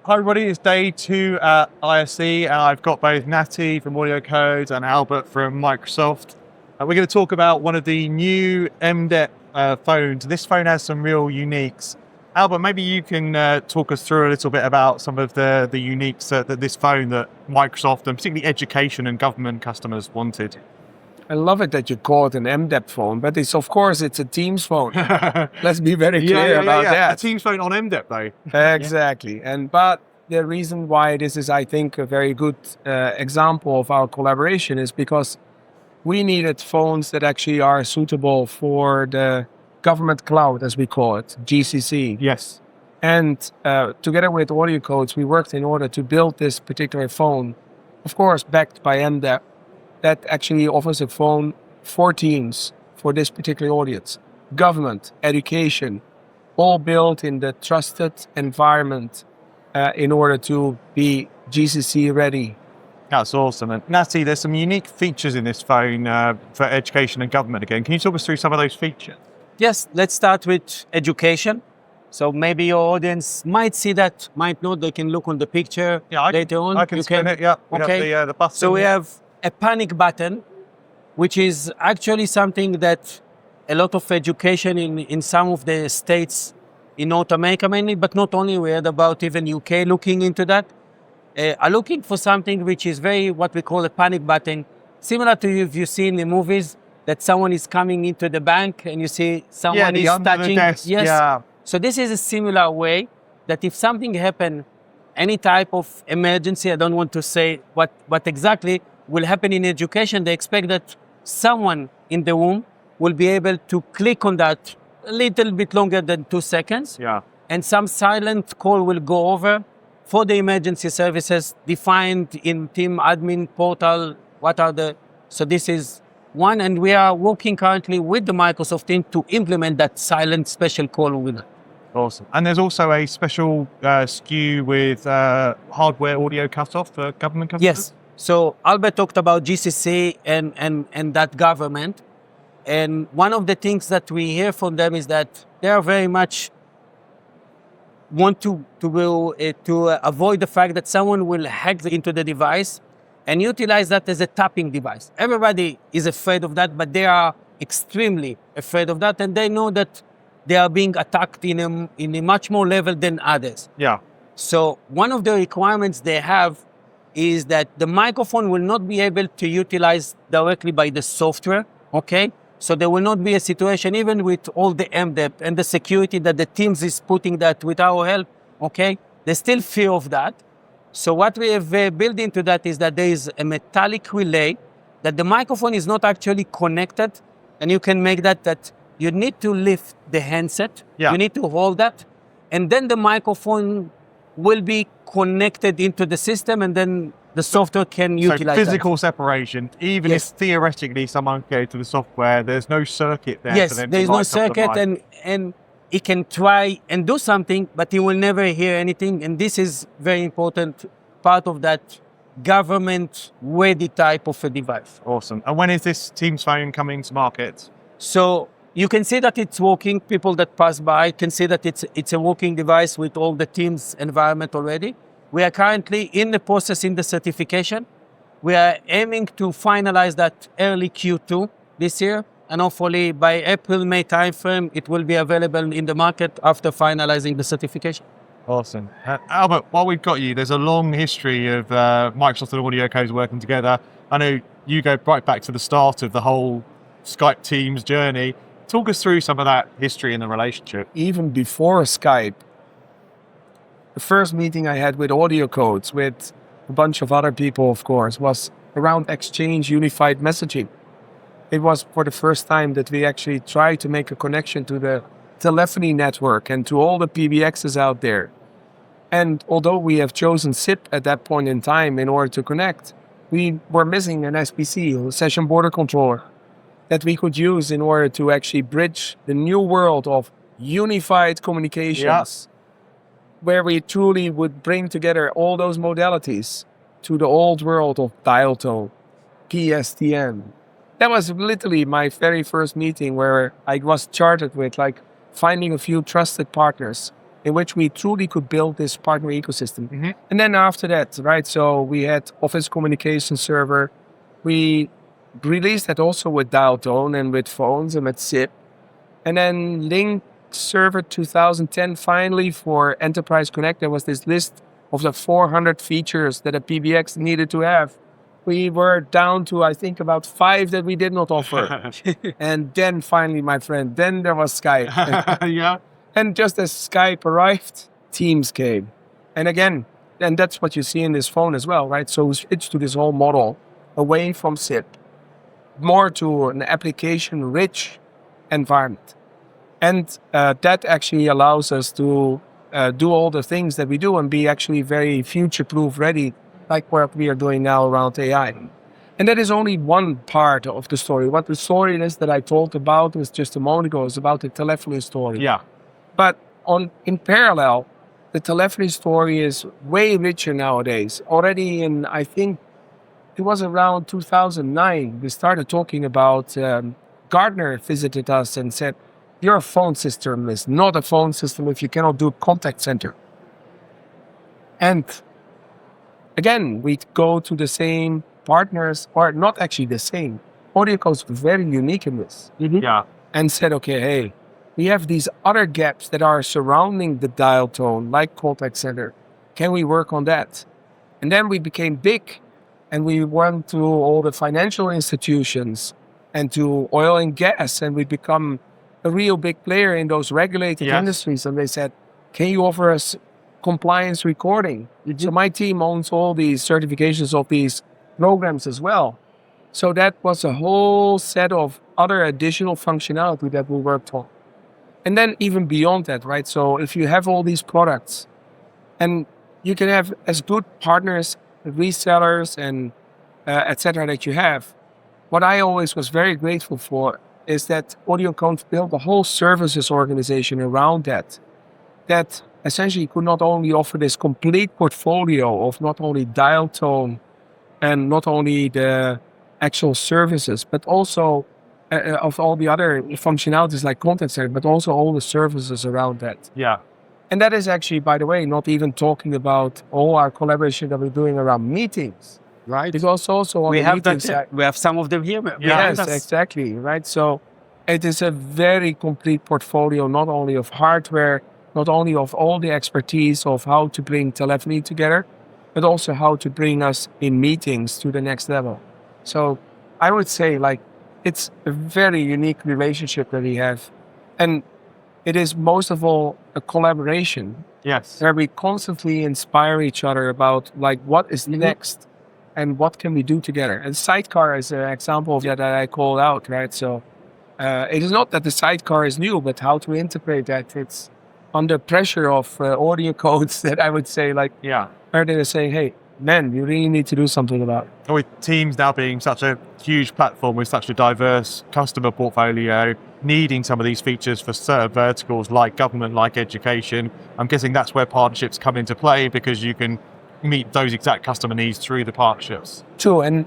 Hi everybody, it's day 2 at ISE and I've got both Nati from AudioCodes and Albert from Microsoft. We're going to talk about one of the new MDEP phones. This phone has some real uniques. Albert, maybe you can talk us through a little bit about some of the uniques that this phone that Microsoft and particularly education and government customers wanted. I love it that you call it an MDEP phone, but of course it's a Teams phone. Let's be very clear about that. A Teams phone on MDEP though. Exactly. But the reason why this is, I think, a very good example of our collaboration is because we needed phones that actually are suitable for the government cloud, as we call it, GCC. Yes. And together with AudioCodes, we worked in order to build this particular phone, of course, backed by MDEP, that actually offers a phone for teams for this particular audience. Government, education, all built in the trusted environment in order to be GCC-ready. That's awesome. And Nati, there's some unique features in this phone for education and government again. Can you talk us through some of those features? Yes, let's start with education. So maybe your audience might see that, might not. They can look on the picture later on. I can spin it, yeah. We have the button. So we have a panic button, which is actually something that a lot of education in some of the states in North America mainly, but not only, we heard about even UK looking into that, are looking for something which is very, what we call a panic button, similar to if you see in the movies that someone is coming into the bank and you see someone is touching. Desk. Yes. Yeah. So this is a similar way that if something happen, any type of emergency, I don't want to say what exactly will happen in education, they expect that someone in the room will be able to click on that a little bit longer than 2 seconds. Yeah. And some silent call will go over for the emergency services defined in team admin portal. So this is one, and we are working currently with the Microsoft team to implement that silent special call with it. Awesome. And there's also a special SKU with hardware audio cutoff for government customers? Yes. So Albert talked about GCC and that government. And one of the things that we hear from them is that they are very much want to avoid the fact that someone will hack into the device and utilize that as a tapping device. Everybody is afraid of that, but they are extremely afraid of that, and they know that they are being attacked in a much more level than others. Yeah. So one of the requirements they have is that the microphone will not be able to utilize directly by the software, okay? So there will not be a situation, even with all the MDEP and the security that the Teams is putting that with our help, okay? There's still fear of that. So what we have built into that is that there is a metallic relay that the microphone is not actually connected, and you can make that you need to lift the handset, you need to hold that, and then the microphone will be connected into the system, and then the software can utilize physical separation, even if theoretically someone can go to the software, there's no circuit there. Yes, there is no circuit, and he can try and do something, but he will never hear anything. And this is very important part of that government-ready type of a device. Awesome. And when is this Teams phone coming to market? So you can see that it's working. People that pass by can see that it's a working device with all the Teams environment already. We are currently in the process in the certification. We are aiming to finalize that early Q2 this year. And hopefully by April, May timeframe, it will be available in the market after finalizing the certification. Awesome. Albert, while we've got you, there's a long history of Microsoft and AudioCodes working together. I know you go right back to the start of the whole Skype Teams journey. Talk us through some of that history and the relationship. Even before Skype, the first meeting I had with AudioCodes, with a bunch of other people, of course, was around Exchange Unified Messaging. It was for the first time that we actually tried to make a connection to the telephony network and to all the PBXs out there. And although we have chosen SIP at that point in time in order to connect, we were missing an SBC, a session border controller, that we could use in order to actually bridge the new world of unified communications, where we truly would bring together all those modalities to the old world of dial tone, PSTN. That was literally my very first meeting where I was chartered with finding a few trusted partners in which we truly could build this partner ecosystem. And then after that, right, so we had Office Communication Server. We released that also with dial tone and with phones and with SIP. And then Lync Server 2010, finally for Enterprise Connect, there was this list of the 400 features that a PBX needed to have. We were down to, I think, about 5 that we did not offer. And then finally, my friend, then there was Skype. Yeah. And just as Skype arrived, Teams came. And again, and that's what you see in this phone as well, right? So we switched to this whole model away from SIP, more to an application-rich environment. And that actually allows us to do all the things that we do and be actually very future-proof ready, like what we are doing now around AI. And that is only one part of the story. What the story is that I told about was just a moment ago, is about the telephony story. Yeah. But in parallel, the telephony story is way richer nowadays. Already in, I think, it was around 2009, we started talking about, Gartner visited us and said, your phone system is not a phone system if you cannot do contact center. And again, we go to the same partners, or not actually the same. AudioCodes was very unique in this. Yeah. And said, okay, hey, we have these other gaps that are surrounding the dial tone, like contact center. Can we work on that? And then we became big, and we went to all the financial institutions and to oil and gas, and we become a real big player in those regulated industries. And they said, can you offer us compliance recording? So my team owns all these certifications of these programs as well. So that was a whole set of other additional functionality that we worked on. And then even beyond that, right? So if you have all these products, and you can have as good partners, resellers, and etc. that you have, what I always was very grateful for is that AudioCodes built a whole services organization around that essentially could not only offer this complete portfolio of not only dial tone and not only the actual services, but also of all the other functionalities like contact center, but also all the services around that. Yeah. And that is actually, by the way, not even talking about all our collaboration that we're doing around meetings. Right. Because also on We the have meeting that. side. We have some of them here. Yes, exactly. Right. So it is a very complete portfolio, not only of hardware, not only of all the expertise of how to bring telephony together, but also how to bring us in meetings to the next level. So I would say, like, it's a very unique relationship that we have. And it is most of all a collaboration. Yes. Where we constantly inspire each other about, like, what is next and what can we do together. And Sidecar is an example of that I called out, right? So it is not that the Sidecar is new, but how to integrate that. It's under pressure of AudioCodes that I would say, like, where they're saying, hey, man, you really need to do something about it. And with Teams now being such a huge platform with such a diverse customer portfolio, needing some of these features for certain verticals like government, like education, I'm guessing that's where partnerships come into play, because you can meet those exact customer needs through the partnerships. True, and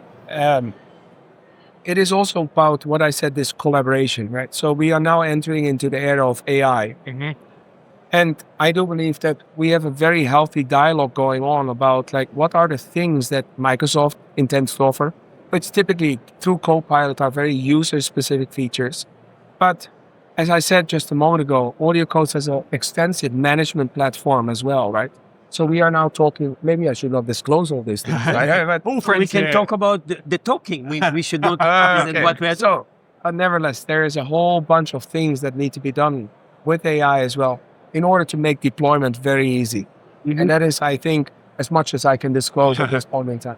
it is also about what I said, this collaboration, right? So we are now entering into the era of AI. And I do believe that we have a very healthy dialogue going on about, like, what are the things that Microsoft intends to offer, which typically through Copilot are very user-specific features. But as I said just a moment ago, AudioCodes has an extensive management platform as well, right? So we are now talking, maybe I should not disclose all these things, right? But All friends We can here. talk about the talking. We should not. Okay. What we are So, nevertheless, there is a whole bunch of things that need to be done with AI as well in order to make deployment very easy. And that is, I think, as much as I can disclose at this point in time.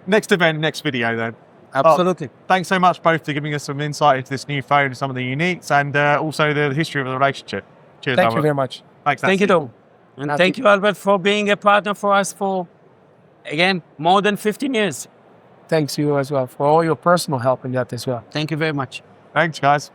Next event, next video then. Absolutely. Thanks so much both for giving us some insight into this new phone, some of the uniques, and also the history of the relationship. Cheers, Thank Albert. you very much. Thanks, Thank you, Tom. And thank you, Albert, for being a partner for us for, again, more than 15 years. Thanks to you as well for all your personal help in that as well. Thank you very much. Thanks, guys.